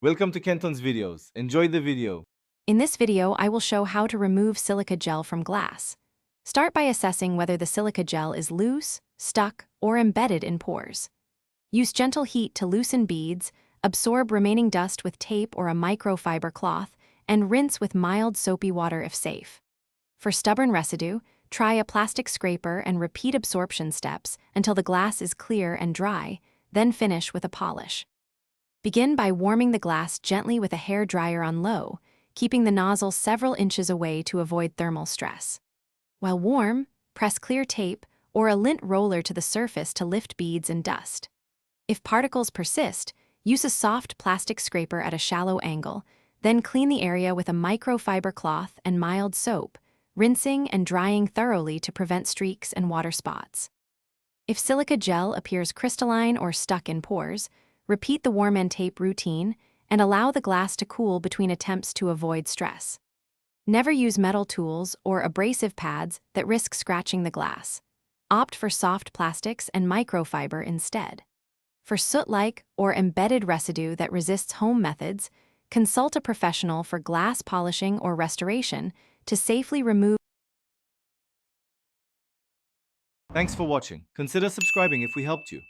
Welcome to Kenton's videos. Enjoy the video. In this video, I will show how to remove silica gel from glass. Start by assessing whether the silica gel is loose, stuck, or embedded in pores. Use gentle heat to loosen beads, absorb remaining dust with tape or a microfiber cloth, and rinse with mild soapy water if safe. For stubborn residue, try a plastic scraper and repeat absorption steps until the glass is clear and dry, then finish with a polish. Begin by warming the glass gently with a hair dryer on low, keeping the nozzle several inches away to avoid thermal stress. While warm, press clear tape or a lint roller to the surface to lift beads and dust. If particles persist, use a soft plastic scraper at a shallow angle, then clean the area with a microfiber cloth and mild soap, rinsing and drying thoroughly to prevent streaks and water spots. If silica gel appears crystalline or stuck in pores, repeat the warm and tape routine and allow the glass to cool between attempts to avoid stress. Never use metal tools or abrasive pads that risk scratching the glass. Opt for soft plastics and microfiber instead. For soot-like or embedded residue that resists home methods, consult a professional for glass polishing or restoration to safely remove. Thanks for watching. Consider subscribing if we helped you.